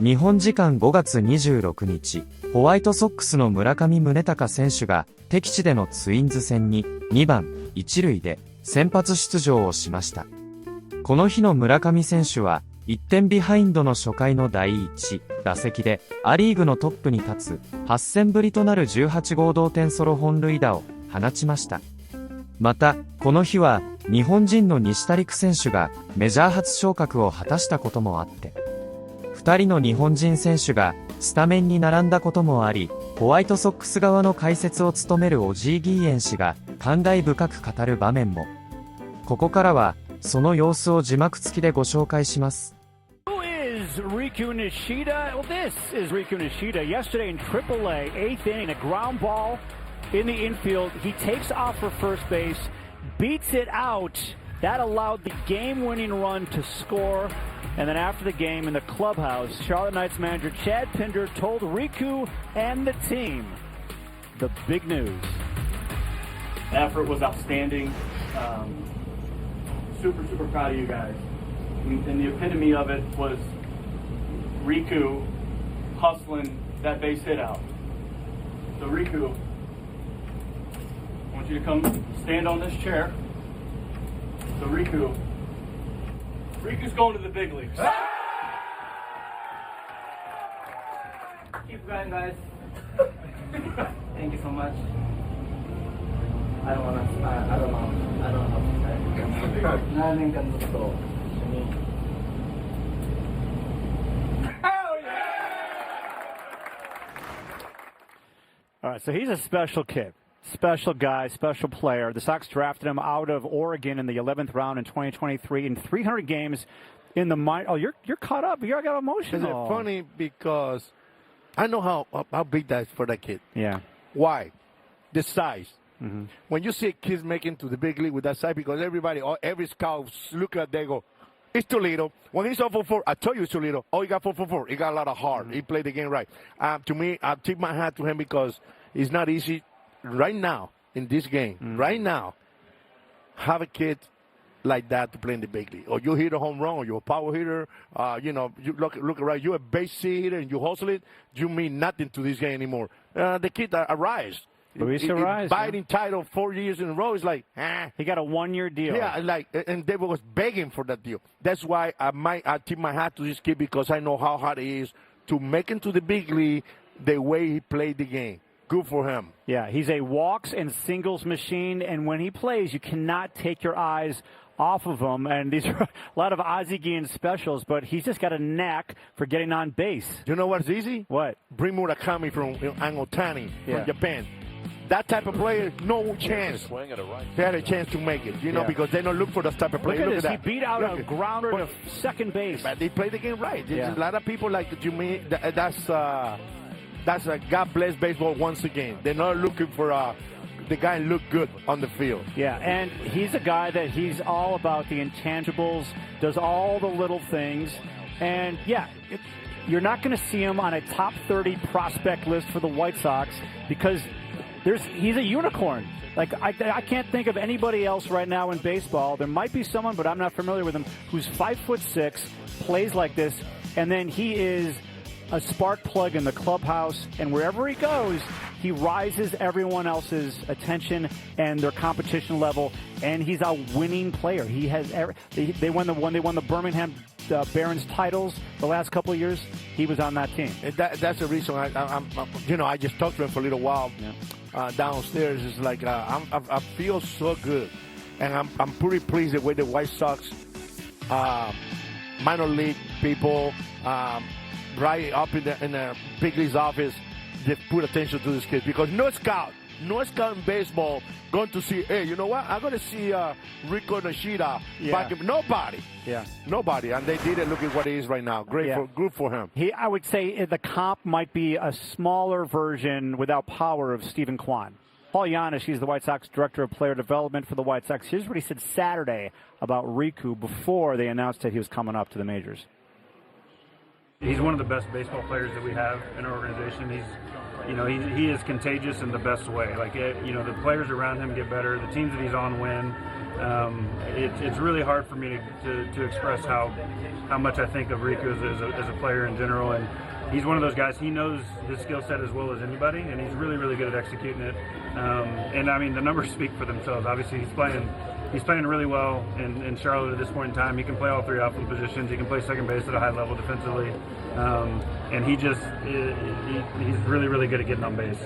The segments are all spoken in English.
日本時間5月26日、ホワイトソックスの村上宗隆選手が敵地でのツインズ戦に2番1塁で先発出場をしました。この日の村上選手は1点ビハインドの初回の第1打席でア・リーグのトップに立つ8戦ぶりとなる18号同点ソロ本塁打を放ちました。また、この日は日本人の西田陸選手がメジャー初昇格を果たしたこともあって、2人の日本人選手がスタメンに並んだこともあり、ホワイトソックス側の解説を務めるオジー・ギーエン氏が感慨深く語る場面も。ここからはその様子を字幕付きでご紹介します。Riku Nishida. Well, this is Riku Nishida. Yesterday in AAA, 8th inning, a ground ball in the infield. He takes off for first base, beats it out. That allowed the game-winning run to score. And then after the game in the clubhouse, Charlotte Knights manager Chad Pinder told Riku and the team the big news. Effort was outstanding. Super proud of you guys. And the epitome of it was Riku hustling that base hit out. So Riku, I want you to come stand on this chair. So Riku's going to the big leagues. Keep going, guys. Thank you so much. I don't know how to say. 何年間ずっと一緒に。All right, so he's a special kid, special guy, special player. The Sox drafted him out of Oregon in the 11th round in 2023 in 300 games in the minor. Oh, you're caught up. You got emotional. It's funny because I know how big that is for that kid. Yeah. Why? The size. Mm-hmm. When you see kids making to the big league with that size, because every scout look at they go, it's too little. When he's 4-4, I told you it's too little. Oh, he got 4-4. He got a lot of heart. Mm-hmm. He played the game right. To me, I tip my hat to him because it's not easy right now in this game. Mm-hmm. Right now, have a kid like that to play in the big league. Or you hit a home run, or you're a power hitter. You look around. You're a base hitter and you hustle it. You mean nothing to this game anymore. The kid arrives. Luis Arraez, biting title 4 years in a row is like, He got a 1-year deal. Yeah, and David was begging for that deal. That's why I tip my hat to this kid because I know how hard it is to make it to the big league the way he played the game. Good for him. Yeah, he's a walks and singles machine, and when he plays, you cannot take your eyes off of him. And these are a lot of Ozzie Guillen specials, but he's just got a knack for getting on base. You know what's easy? What? Bring Murakami from Otani from Japan. That type of player, no chance. They had a chance to make it, because they don't look for that type of player. Look at this. That. He beat out a grounder to second base. But they play the game right. There's a lot of people like Jimmy. That's a God bless baseball once again. They're not looking for the guy look good on the field. Yeah, and he's a guy that he's all about the intangibles, does all the little things. And, you're not going to see him on a top 30 prospect list for the White Sox because he's a unicorn. Like, I can't think of anybody else right now in baseball. There might be someone, but I'm not familiar with him, who's 5'6", plays like this, and then he is a spark plug in the clubhouse, and wherever he goes, he rises everyone else's attention and their competition level, and he's a winning player. He has they won the Birmingham Barons titles the last couple of years. He was on that team. That's the reason I just talked to him for a little while downstairs. It's like I feel so good, and I'm pretty pleased the way the White Sox minor league people. Right up in the big league's office, they put attention to this kid because no scout in baseball going to see, hey, you know what? I'm going to see Riku Nishida back in nobody. Yeah. Nobody. And they did it. Look at what he is right now. Good for him. I would say the comp might be a smaller version without power of Stephen Kwan. Paul Giannis, he's the White Sox Director of Player Development for the White Sox. Here's what he said Saturday about Riku before they announced that he was coming up to the majors. He's one of the best baseball players that we have in our organization. He is contagious in the best way. The players around him get better. The teams that he's on win. It's really hard for me to express how much I think of Riku as a player in general, and he's one of those guys. He knows his skill set as well as anybody, and he's really good at executing it. And I mean, the numbers speak for themselves. Obviously, he's playing really well in Charlotte at this point in time. He can play all three outfield positions. He can play second base at a high level defensively, and he's really good at getting on base.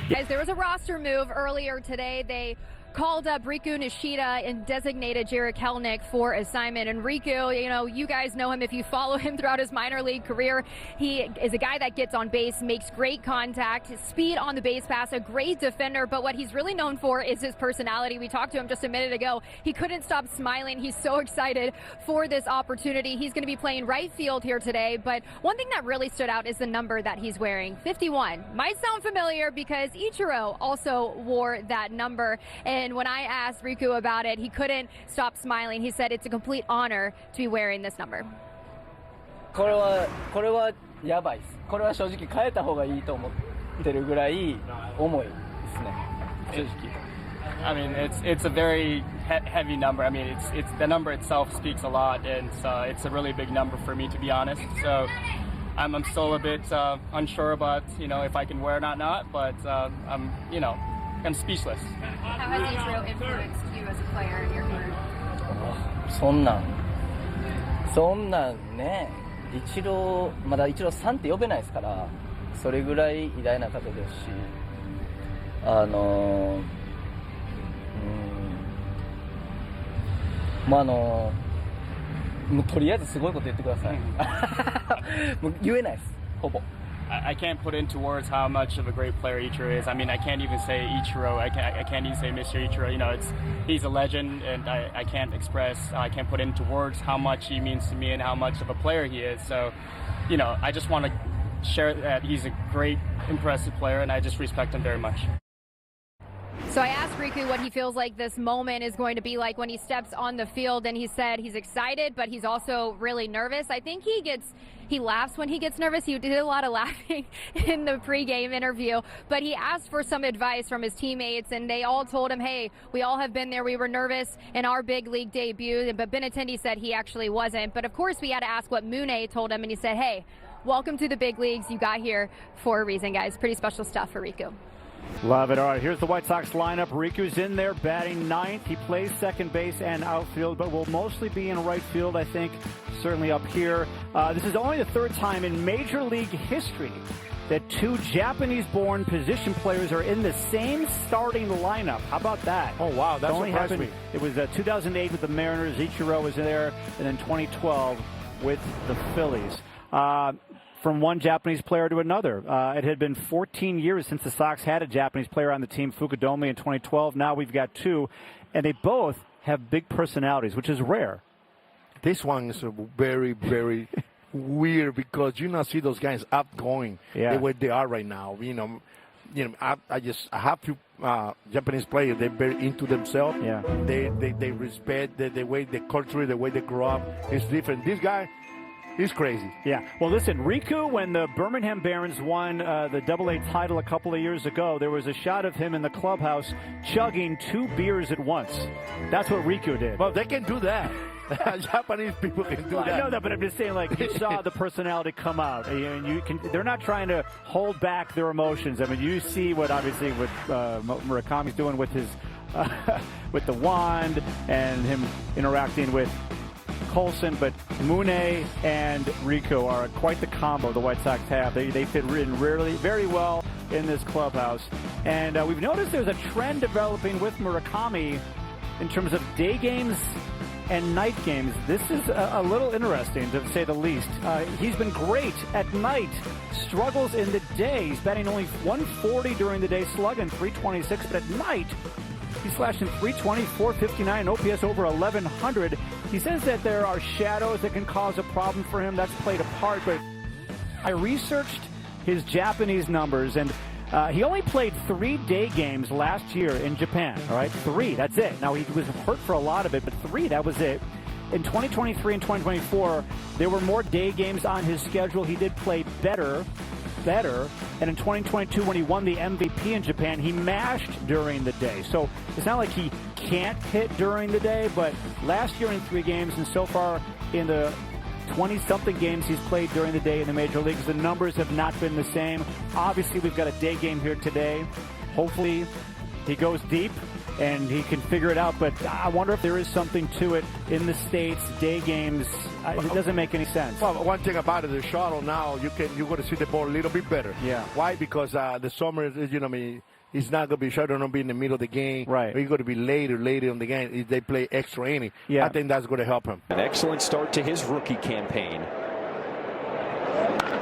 Guys, there was a roster move earlier today. They called up Riku Nishida and designated Jared Kelenic for assignment. And Riku, you know, you guys know him if you follow him throughout his minor league career. He is a guy that gets on base, makes great contact, speed on the base pass, a great defender. But what he's really known for is his personality. We talked to him just a minute ago. He couldn't stop smiling. He's so excited for this opportunity. He's going to be playing right field here today. But one thing that really stood out is the number that he's wearing, 51. Might sound familiar because Ichiro also wore that number. And when I asked Riku about it, he couldn't stop smiling. He said it's a complete honor to be wearing this number. これはやばいです。これは正直変えた方がいいと思ってるぐらい重いですね。正直。I mean, it's a very heavy number. I mean, it's the number itself speaks a lot, and it's a really big number for me, to be honest. So I'm still a bit unsure about if I can wear it or not, but I'm speechless. How has Ichiro influenced you as a player in your career? そんなんね、まだイチローさんって呼べないですから、それぐらい偉大な方ですし、もうとりあえずすごいこと言ってください。もう言えないです、ほぼ。I can't put into words how much of a great player Ichiro is. I mean, I can't even say Ichiro. I can't even say Mr. Ichiro. He's a legend, and I can't put into words how much he means to me and how much of a player he is. So, I just want to share that he's a great, impressive player, and I just respect him very much. So I asked Riku what he feels like this moment is going to be like when he steps on the field, and he said he's excited, but he's also really nervous. I think he laughs when he gets nervous. He did a lot of laughing in the pregame interview, but he asked for some advice from his teammates, and they all told him, hey, we all have been there. We were nervous in our big league debut, but Benintendi said he actually wasn't. But of course, we had to ask what Mune told him, and he said, hey, welcome to the big leagues. You got here for a reason, guys. Pretty special stuff for Riku. Love it. All right, here's the White Sox lineup. Riku's in there batting ninth. He plays second base and outfield, but will mostly be in right field, I think, certainly up here. This is only the third time in Major League history that two Japanese-born position players are in the same starting lineup. How about that? Oh, wow, that surprised me. It was 2008 with the Mariners. Ichiro was there, and then 2012 with the Phillies. From one Japanese player to another. It had been 14 years since the Sox had a Japanese player on the team, Fukudomi in 2012. Now we've got two, and they both have big personalities, which is rare. This one is very, very weird because you not see those guys outgoing the way they are right now. I have to Japanese players. They're very into themselves. Yeah. They respect the way the culture, the way they grow up. It's different. This guy. He's crazy. Yeah. Well, listen, Riku, when the Birmingham Barons won the AA title a couple of years ago, there was a shot of him in the clubhouse chugging 2 beers at once. That's what Riku did. Well, they can do that. Japanese people can do that. I know that, but I'm just saying, like, you saw the personality come out. They're not trying to hold back their emotions. I mean, you see what Murakami's doing with his with the wand and him interacting with Colson, but Mune and Riku are quite the combo the White Sox have. They fit in really very well in this clubhouse. And we've noticed there's a trend developing with Murakami in terms of day games and night games. This is a little interesting, to say the least. He's been great at night, struggles in the day. He's batting only 140 during the day, slugging 326, but at night, he's flashing 320, 459, OPS over 1,100. He says that there are shadows that can cause a problem for him. That's played a part, but I researched his Japanese numbers, and he only played 3 day games last year in Japan, all right? 3, that's it. Now, he was hurt for a lot of it, but 3, that was it. In 2023 and 2024, there were more day games on his schedule. He did play better. And in 2022, when he won the MVP in Japan, he mashed during the day. So it's not like he can't hit during the day, but last year in 3 games and so far in the 20-something games he's played during the day in the major leagues, the numbers have not been the same. Obviously, we've got a day game here today. Hopefully, he goes deep and he can figure it out, but I wonder if there is something to it in the States, day games. It doesn't make any sense. Well, one thing about it, the shuttle now, you're going to see the ball a little bit better. Yeah. Why? Because the summer, it's not going to be shuttle, not be in the middle of the game. Right. It's going to be later in the game if they play extra inning. Yeah. I think that's going to help him. An excellent start to his rookie campaign.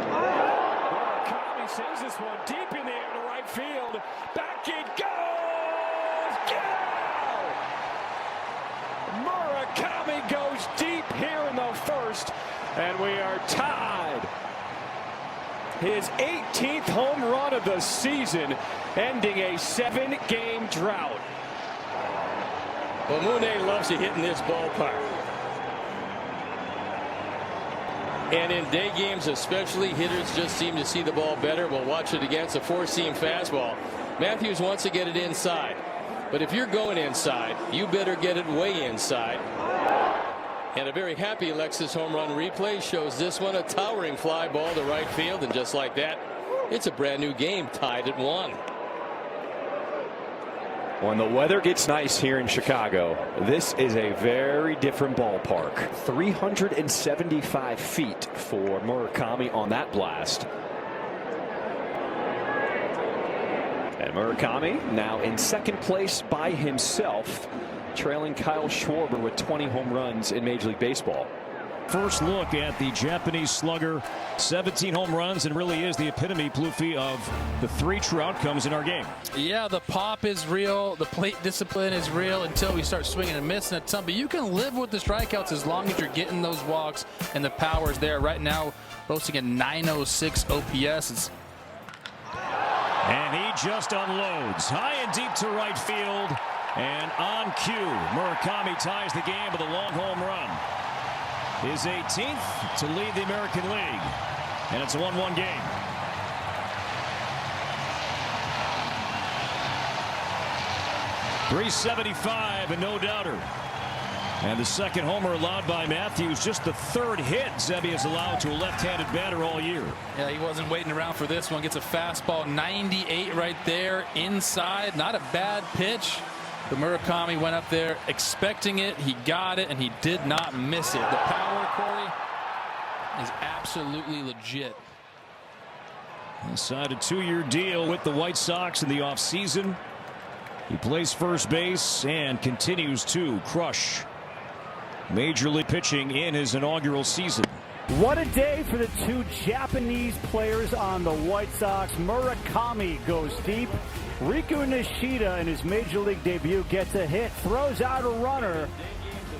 Murakami sends this one deep in the air to right field. Back it goes! Get out! Murakami goes deep here in the first, and we are tied. His 18th home run of the season, ending a 7-game drought. Well, Mune loves to hit in this ballpark. And in day games especially, hitters just seem to see the ball better. We'll watch it against a 4-seam fastball. Matthews wants to get it inside. But if you're going inside, you better get it way inside. And a very happy Alexis home run replay shows this one, a towering fly ball to right field. And just like that, it's a brand new game, tied at 1. When the weather gets nice here in Chicago, this is a very different ballpark. 375 feet for Murakami on that blast. And Murakami now in second place by himself, trailing Kyle Schwarber with 20 home runs in Major League Baseball. First look at the Japanese slugger, 17 home runs, and really is the epitome, Plouffe, of the 3 true outcomes in our game. Yeah, the pop is real, the plate discipline is real until we start swinging and missing a ton. But you can live with the strikeouts as long as you're getting those walks and the power is there. Right now, boasting a 906 OPS. And he just unloads high and deep to right field. And on cue, Murakami ties the game with a long home run. His 18th to lead the American League. And it's a 1-1 game. .375 and no doubter. And the second homer allowed by Matthews, just the 3rd hit Zebby has allowed to a left-handed batter all year. Yeah, he wasn't waiting around for this one. Gets a fastball, 98 right there, inside. Not a bad pitch. But Murakami went up there expecting it. He got it, and he did not miss it. The power, Corey, is absolutely legit. He signed a 2-year deal with the White Sox in the offseason. He plays first base and continues to crush Major League pitching in his inaugural season. What a day for the 2 Japanese players on the White Sox. Murakami goes deep. Riku Nishida in his Major League debut gets a hit, throws out a runner,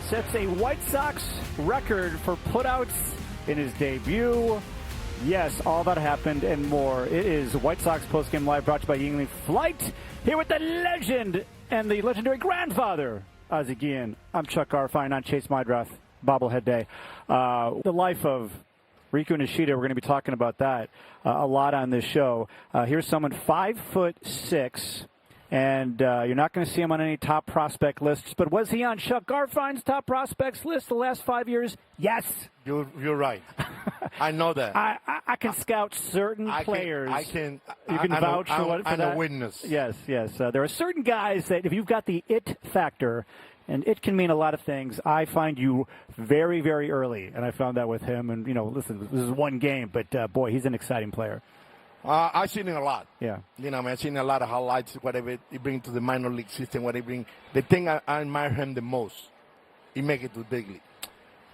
sets a White Sox record for putouts in his debut. Yes, all that happened and more. It is White Sox Postgame Live, brought to you by Yingling Flight, here with the legend and the legendary grandfather, Ozzie Guillen. I'm Chuck Garfien on Chase Mydrath, Bobblehead Day. The life of Riku Nishida, we're going to be talking about that a lot on this show. Here's someone 5'6", and you're not going to see him on any top prospect lists. But was he on Chuck Garfien's top prospects list the last 5 years? Yes. You're right. I know that. I can scout certain players. You can vouch for that. I'm a witness. Yes. There are certain guys that if you've got the it factor, and it can mean a lot of things. I find you very, very early, and I found that with him. And, listen, this is one game, but, boy, he's an exciting player. I've seen it a lot. Yeah. I've seen a lot of highlights, whatever he brings to the minor league system, what he brings. The thing I admire him the most, he make it to the big league.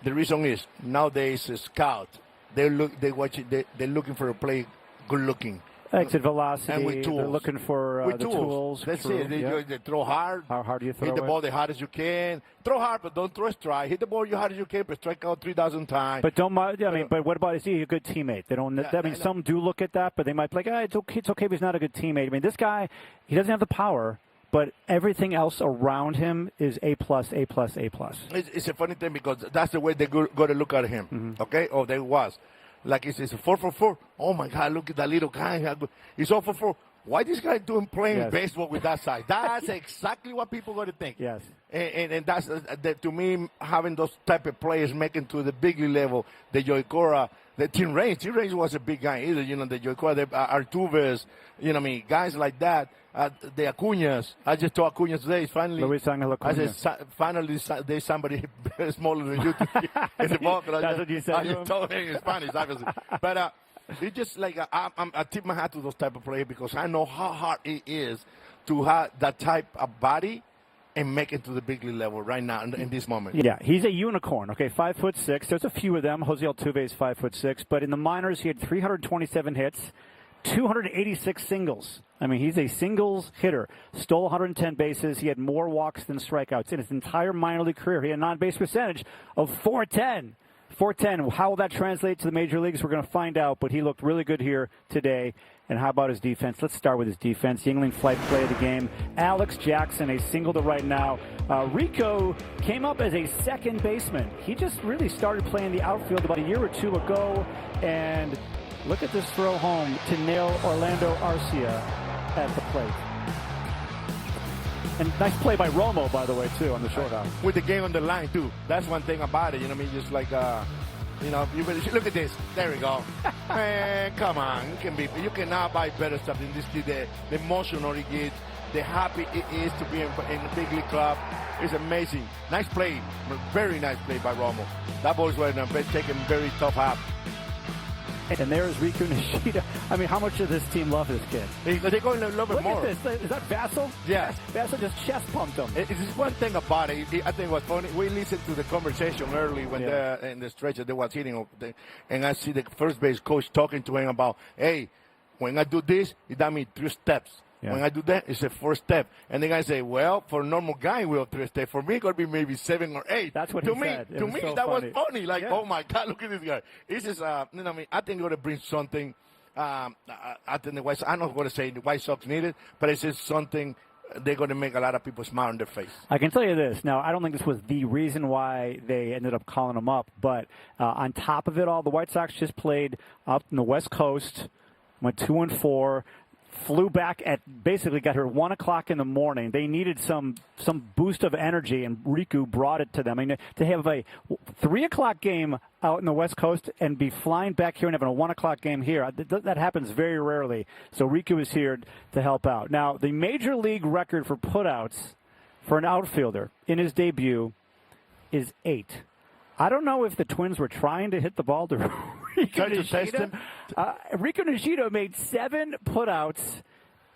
The reason is, nowadays, a scout, they're looking for a play good looking. Exit velocity. And with tools. They're looking for the tools. That's True. it. They throw hard. How hard do you throw Hit the ball as hard as you can. Throw hard, but don't throw a strike. Hit the ball as hard as you can, but strike out 3,000 times. But but what about, is he a good teammate? They don't. Some do look at that, but they might be like, it's okay if he's not a good teammate. I mean, this guy, he doesn't have the power, but everything else around him is A+, A+, A+. It's a funny thing because that's the way they go to look at him. Mm-hmm. Okay? There was. Like it's a 4-for-4. Oh my God! Look at that little guy. He's 4-for-4. why this guy playing baseball with that size? That's exactly what people going to think. Yes. And that's to me, having those type of players making to the big league level, the Joey Cora, the Tim Raines was a big guy either. The Joey Cora, the Artuves, guys like that. The Acuñas. I just told Acuñas today. Finally, Luis Angel Acuña. I said, finally, there's somebody smaller than you in the ball. That's what you said. I just told him in Spanish, obviously. But it's just like I tip my hat to those type of players because I know how hard it is to have that type of body and make it to the big league level right now in this moment. Yeah, he's a unicorn. Okay, 5'6". There's a few of them. Jose Altuve is 5'6", but in the minors he had 327 hits, 286 singles. I mean, he's a singles hitter. Stole 110 bases. He had more walks than strikeouts in his entire minor league career. He had a non-base percentage of .410. .410. How will that translate to the major leagues? We're going to find out, but he looked really good here today. And how about his defense? Let's start with his defense. Yingling Flight play of the game. Alex Jackson, a single to right now. Rico came up as a second baseman. He just really started playing the outfield about a year or two ago. And look at this throw home to nail Orlando Arcia at the plate. And nice play by Romo, by the way, too, on the shortstop. With the game on the line, too. That's one thing about it. Just like, you better look at this. There we go. Man, come on. You cannot buy better stuff than this kid. The emotional he gets, the happy it is to be in the big league club. It's amazing. Nice play. Very nice play by Romo. That boy's taking very tough hop. And there's Riku Nishida. I mean, how much does this team love this kid? They're going a little bit more. Look at this. Is that Vassell? Yes. Vassell just chest pumped him. It's just one thing about it. I think what's funny, we listened to the conversation early when they're in the stretch that they was hitting, and I see the first base coach talking to him about, hey, when I do this, that means 3 steps. Yeah. When I do that, it's a 4th step. And the guy say, well, for a normal guy, we have 3 steps. For me, it's going to be maybe 7 or 8. That's what he said. To me, that was funny. Like, oh, my God, look at this guy. It's just, I think it's going to bring something. I think the White Sox, I'm not going to say the White Sox need it, but it's just something they're going to make a lot of people smile on their face. I can tell you this. Now, I don't think this was the reason why they ended up calling him up, but on top of it all, the White Sox just played up in the West Coast, went 2-4. Flew back at basically got here 1 o'clock in the morning. They needed some boost of energy, and Riku brought it to them. I mean, to have a 3 o'clock game out in the West Coast and be flying back here and having a 1 o'clock game here, that happens very rarely. So Riku is here to help out. Now, the major league record for putouts for an outfielder in his debut is 8. I don't know if the Twins were trying to hit the ball to Rico Nishida. Rico Nishida made 7 putouts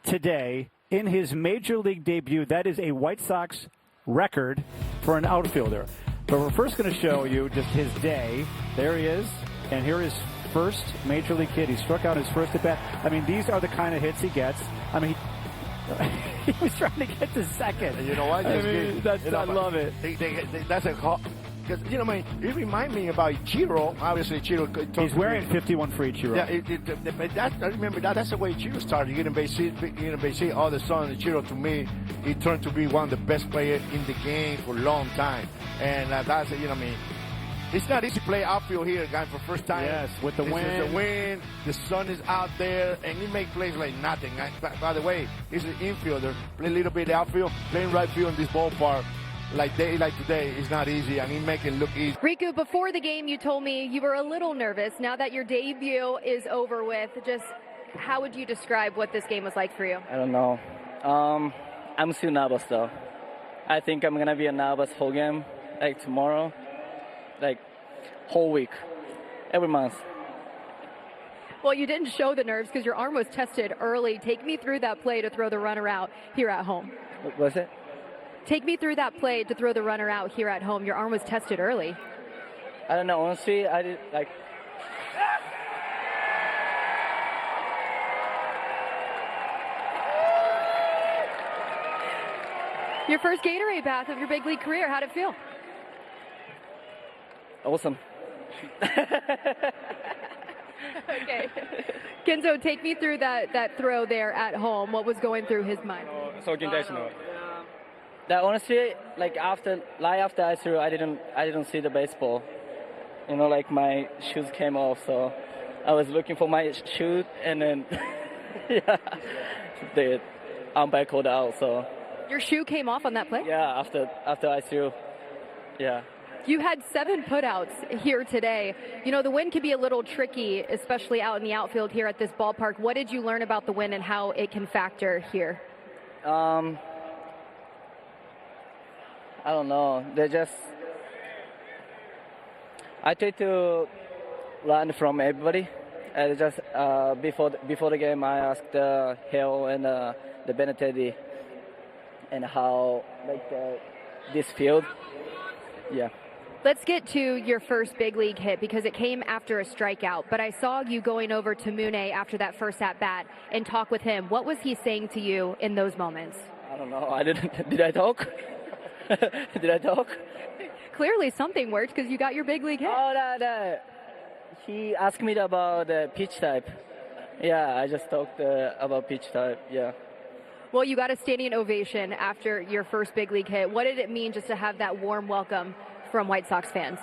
today in his major league debut. That is a White Sox record for an outfielder. But we're first going to show you just his day. There he is. And here is first major league hit. He struck out his first at bat. I mean, these are the kind of hits he gets. I mean, he was trying to get to second. And you know what? I love it. That's a call. Because, it reminds me about Ichiro. Obviously, Ichiro. He's wearing 51 for Ichiro. Yeah, I remember that. That's the way Ichiro started. Getting base hit all the sudden. Ichiro, to me, he turned to be one of the best players in the game for a long time. And that's, it's not easy to play outfield here, guys, for first time. Yes, with the wind. The wind, the sun is out there, and he make plays like nothing. By the way, he's an infielder. Play a little bit outfield, playing right field in this ballpark. Like today, it's not easy, and he make it look easy. Riku, before the game, you told me you were a little nervous. Now that your debut is over with, just how would you describe what this game was like for you? I don't know. I'm still nervous, though. I think I'm going to be nervous whole game, like tomorrow, like whole week, every month. Well, you didn't show the nerves because your arm was tested early. Take me through that play to throw the runner out here at home. What was it? Take me through that play to throw the runner out here at home. Your arm was tested early. I don't know. Honestly, I did like. Your first Gatorade bath of your big league career. How'd it feel? Awesome. Okay. Kenzo, take me through that throw there at home. What was going through his mind? That honestly, like right after I threw, I didn't see the baseball. Like my shoes came off, so I was looking for my shoe, and then yeah, the umpire called out. So Your shoe came off on that play? yeah, after I threw, yeah. You had 7 putouts here today. You know, the wind can be a little tricky, especially out in the outfield here at this ballpark. What did you learn about the wind and how it can factor here? I don't know. I try to learn from everybody. And just before the game, I asked Hale and the Benetetti and how this field. Yeah. Let's get to your first big league hit because it came after a strikeout. But I saw you going over to Mune after that first at-bat and talk with him. What was he saying to you in those moments? I don't know. I didn't. Did I talk? Did I talk? Clearly something worked because you got your big league hit. Oh, he asked me about the pitch type. Yeah, I just talked about pitch type. Yeah. Well, you got a standing ovation after your first big league hit. What did it mean just to have that warm welcome from White Sox fans?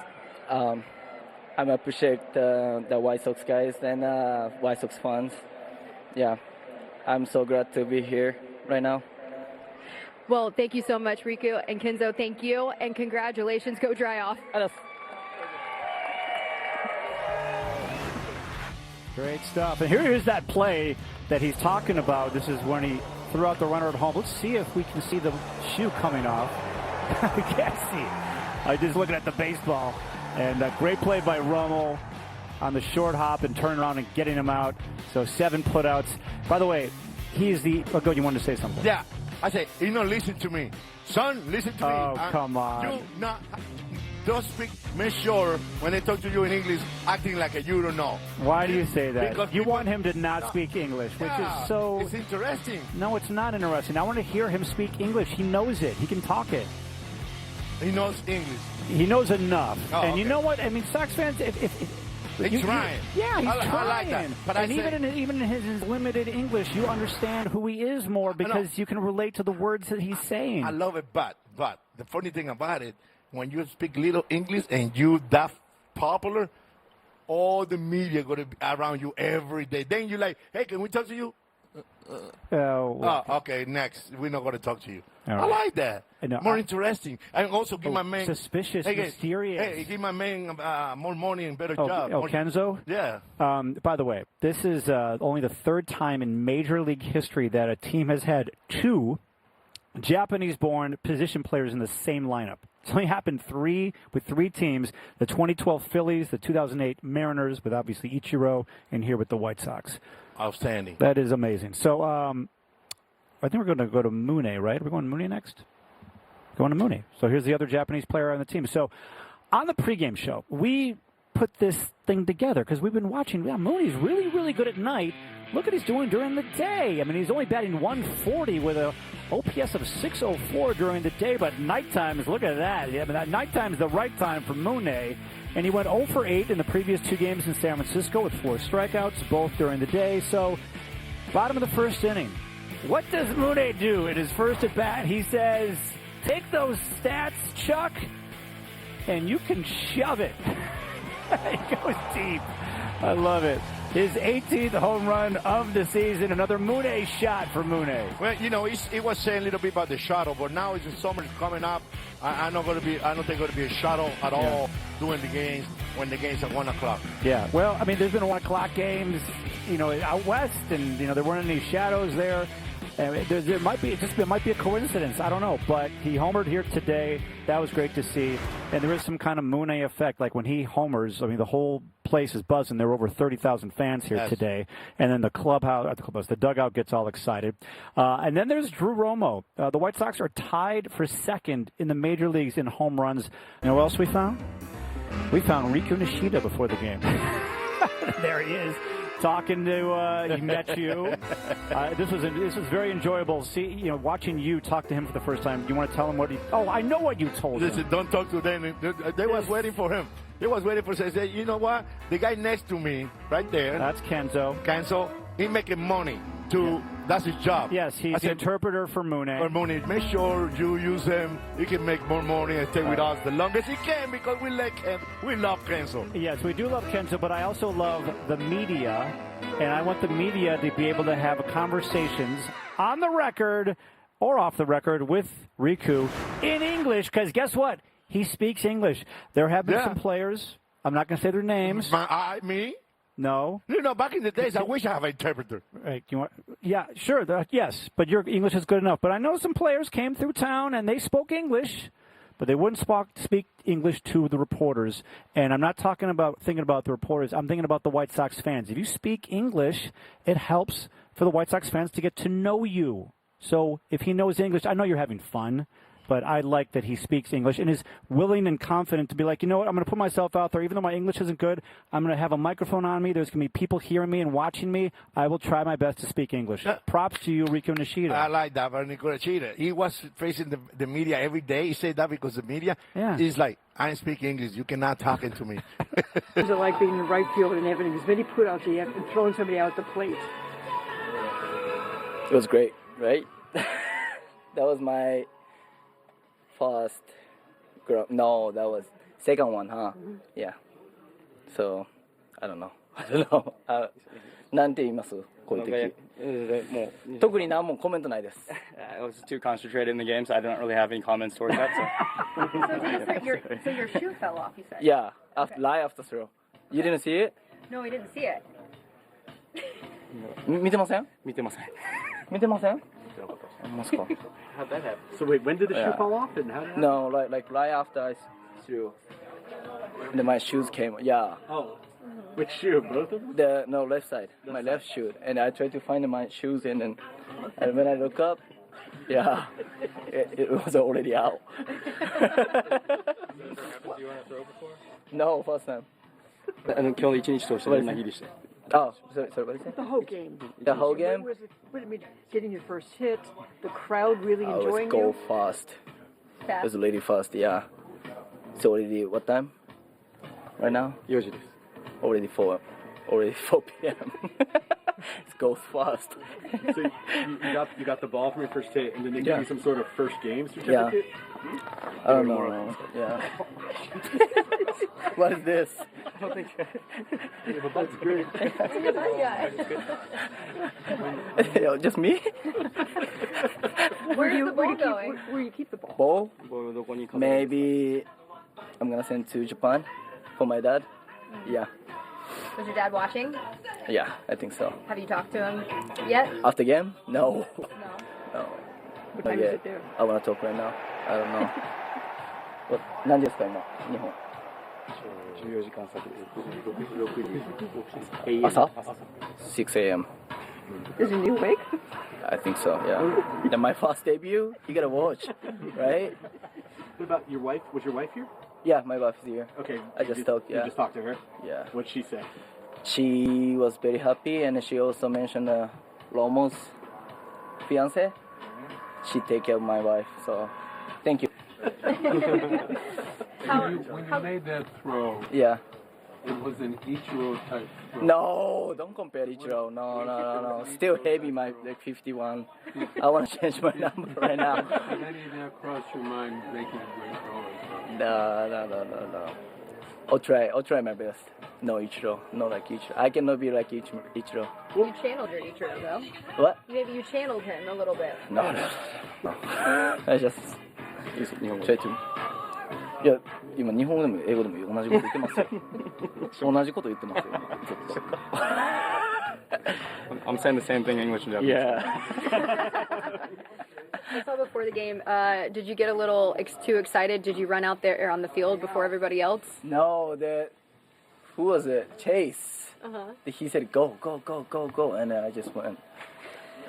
I appreciate the White Sox guys and White Sox fans. Yeah, I'm so glad to be here right now. Well, thank you so much, Riku and Kenzo. Thank you, and congratulations. Go dry off. Great stuff. And here is that play that he's talking about. This is when he threw out the runner at home. Let's see if we can see the shoe coming off. We can't see it. I just looking at the baseball. And a great play by Romo on the short hop and turn around and getting him out. So 7 putouts. By the way, he's the... Oh, go, you wanted to say something? Yeah. I say, listen to me. Son, listen to me. Oh, come on. Don't speak, make sure when they talk to you in English, acting like you don't know. Why do you say that? Because you want him to not speak English, which is so... It's interesting. No, it's not interesting. I want to hear him speak English. He knows it. He can talk it. He knows English. He knows enough. Oh, and you know what? I mean, Sox fans, he's trying. Yeah, he's trying. I like that. But and even in his limited English, you understand who he is more because you can relate to the words that he's saying. I love it, but the funny thing about it, when you speak little English and you that popular, all the media going to be around you every day. Then you're like, hey, can we talk to you? Okay, next. We're not going to talk to you. Right. I like that. More interesting. And also give my man... Suspicious, mysterious. Hey, give my man more money and better job. Oh, Kenzo? Yeah. By the way, this is only the 3rd time in Major League history that a team has had 2 Japanese-born position players in the same lineup. It's only happened with 3 teams, the 2012 Phillies, the 2008 Mariners, with obviously Ichiro, and here with the White Sox. Outstanding. That is amazing. So I think we're going to go to Mune, right? We're going to Mune next? Going to Mune. So here's the other Japanese player on the team. So on the pregame show, we put this thing together because we've been watching. Yeah, Mune's really, really good at night. Look what he's doing during the day. I mean, he's only batting 140 with a OPS of 604 during the day, but nighttime, look at that. Yeah, I mean, nighttime is the right time for Mune. And he went 0 for 8 in the previous 2 games in San Francisco with 4 strikeouts, both during the day. So, bottom of the first inning. What does Mune do in his first at bat? He says, take those stats, Chuck, and you can shove it. He goes deep. I love it. His 18th home run of the season. Another Mune shot for Mune. Well, it was saying a little bit about the shuttle, but now it's the summer coming up. I don't think going to be a shuttle at all during the games when the games are 1 o'clock. Yeah. Well, I mean, there's been 1 o'clock games, out west, and there weren't any shadows there. There might be a coincidence. I don't know, but he homered here today. That was great to see, and there is some kind of Mune effect. Like when he homers, I mean, the whole place is buzzing. There were over 30,000 fans here today, and then the dugout gets all excited. And then there's Drew Romo. The White Sox are tied for 2nd in the major leagues in home runs. You know what else we found? We found Riku Nishida before the game. There he is. Talking to, he met you. This was very enjoyable. See, watching you talk to him for the first time. You want to tell him what I know what you told him. Listen, don't talk to them. They was waiting for him. They was waiting for him. Say, you know what? The guy next to me, right there. That's Kenzo. He making money to That's his job. Yes, he's the interpreter for Mune. Make sure you use him. He can make more money and stay with us the longest he can because we love Kenzo. Yes, we do love Kenzo, but I also love the media, and I want the media to be able to have conversations on the record or off the record with Riku in English, because guess what? He speaks English. There have been some players, I'm not going to say their names. Me? No. You know, back in the days, I wish I have an interpreter. Right, yeah, sure, yes, but your English is good enough. But I know some players came through town and they spoke English, but they wouldn't speak English to the reporters. And I'm not thinking about the reporters. I'm thinking about the White Sox fans. If you speak English, it helps for the White Sox fans to get to know you. So if he knows English, I know you're having fun, but I like that he speaks English and is willing and confident to be like, you know what, I'm going to put myself out there. Even though my English isn't good, I'm going to have a microphone on me. There's going to be people hearing me and watching me. I will try my best to speak English. Props to you, Riku Nishida. I like that, but Riku Nishida, he was facing the media every day. He said that because the media is like, I speak English. You cannot talk into me. Is it like being in the right field and having as many putouts as you have and throwing somebody out the plate? It was great, right? That was my first no, that was second one, huh? Yeah. So, I don't know. なんて言いますこういう時。特に何もコメントないです。I was too concentrated in the game, so I don't really have any comments towards that. So your shoe fell off, you said? Yeah, right after throw. You didn't see it? No, we didn't see it. 見てません？見てません。見てません？How'd that happen? So wait, when did the shoe fall off and how did that No, like right after I threw. Then my shoes came. Yeah. Oh, which shoe? Both of them? No, left side. My left shoe. And I tried to find my shoes and when I look up, yeah, it was already out. Do you want to throw before? No, first time. 今日一日通してどんな日でした？ Oh, sorry, what did you say? The whole game. The whole game? What, I mean, getting your first hit, the crowd really enjoying it was go you. fast. It was really fast, yeah. It's already what time? Right now? 4時です。Already 4 p.m. It goes fast. So you got the ball from your first hit, and then they give you some sort of first game certificate? Yeah. I don't know. Yeah. What is this? I don't think. But that's great. Just me? Where's the ball going? Where do you keep the ball? Ball? Maybe I'm gonna send to Japan for my dad. Yeah. Was your dad watching? Yeah, I think so. Have you talked to him yet? After game? No. No. What time is it there? I wanna talk right now. I don't know. 何ですか今日本14時間先です朝 6 a.m. Isn't you awake? I think so, yeah. And my first debut, you gotta watch, right? What about your wife? Was your wife here? Yeah, my wife is here. Okay. I just talked, yeah. You just talked to her? Yeah. What'd she say? She was very happy, and she also mentioned Romo's fiance. She take care of my wife, so thank you. When you made that throw, Yeah. it was an Ichiro type throw. No, don't compare Ichiro. No. Still heavy, my like 51. I want to change my number right now. Did any of that cross your mind making a great throw? No. I'll try my best. No Ichiro, not like Ichiro. I cannot be like Ichiro. You channeled your Ichiro, though. What? Maybe you channeled him a little bit. No. I just try to. いや、今日本語でも英語でも同じこと言ってますよ。同じこと言ってますよ。ずっと。I'm saying the same thing in English and Japanese. Yeah. I saw before the game, did you get a little too excited? Did you run out there on the field before everybody else? No, who was it? Chase. Uh-huh. He said, go. And I just went.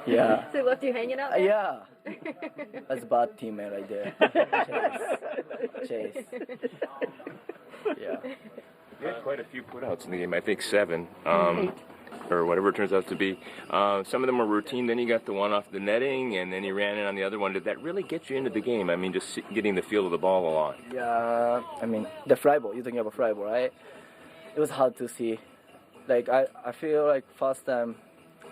Yeah. So they left you hanging out there? Yeah. That's a bad teammate right there. Chase. Yeah. You had quite a few putouts in the game. I think 7. Or whatever it turns out to be. Some of them were routine. Then you got the one off the netting, and then you ran in on the other one. Did that really get you into the game? I mean, just getting the feel of the ball a lot. Yeah, I mean, the fly ball. You're talking about fly ball, right? It was hard to see. Like, I feel like first time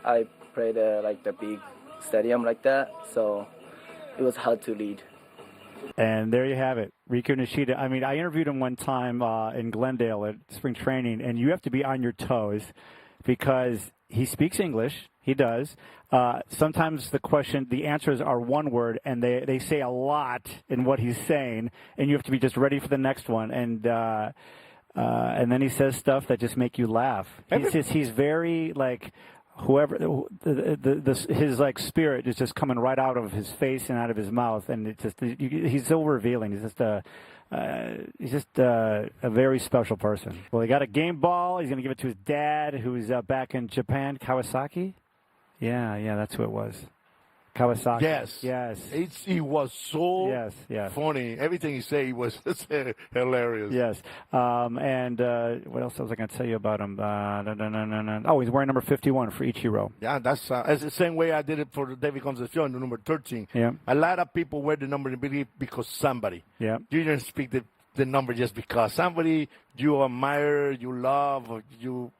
I played like the big stadium like that, so it was hard to lead. And there you have it, Riku Nishida. I mean, I interviewed him one time in Glendale at spring training, and you have to be on your toes because he speaks English. He does. Sometimes the answers are one word, and they say a lot in what he's saying, and you have to be just ready for the next one. And then he says stuff that just make you laugh. He's very like his like spirit is just coming right out of his face and out of his mouth, and he's so revealing. He's just a very special person. Well, he got a game ball. He's going to give it to his dad, who's back in Japan. Kawasaki? Yeah, that's who it was. Kawasaki. Yes. He was so funny. Everything he said was hilarious. Yes. And what else was I going to tell you about him? Oh, he's wearing number 51 for Ichiro. Yeah, that's the same way I did it for David Concepcion, the number 13. Yeah. A lot of people wear the number because somebody. Yeah. You didn't speak the number just because. Somebody you admire, you love, or you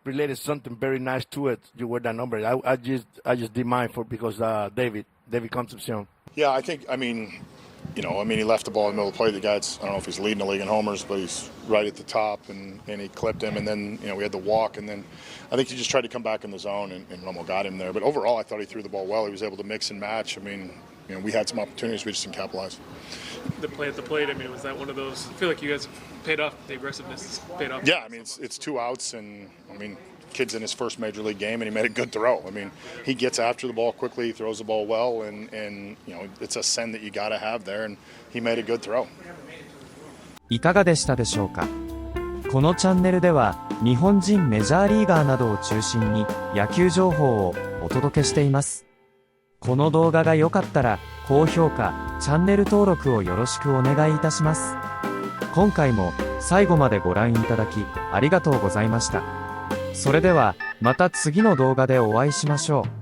related something very nice to it, you wear that number. I just did mine because David Concepcion. Yeah, I mean, he left the ball in the middle of the play. The guy's, I don't know if he's leading the league in homers, but he's right at the top, and he clipped him. And then, we had the walk, and then I think he just tried to come back in the zone, and Romo got him there. But overall, I thought he threw the ball well. He was able to mix and match. I mean, we had some opportunities, we just didn't capitalize. The play at the plate, was that one of those? I feel like you guys paid off. The aggressiveness paid off. Yeah, it's 2 outs, and kid's in his first major league game, and he made a good throw. He gets after the ball quickly, he throws the ball well, and it's a send that you got to have there, and he made a good throw. いかがでしたでしょうか。このチャンネルでは日本人メジャーリーガーなどを中心に野球情報をお届けしています。この動画が良かったら高評価、チャンネル登録をよろしくお願いいたします。今回も最後までご覧いただきありがとうございました。それではまた次の動画でお会いしましょう。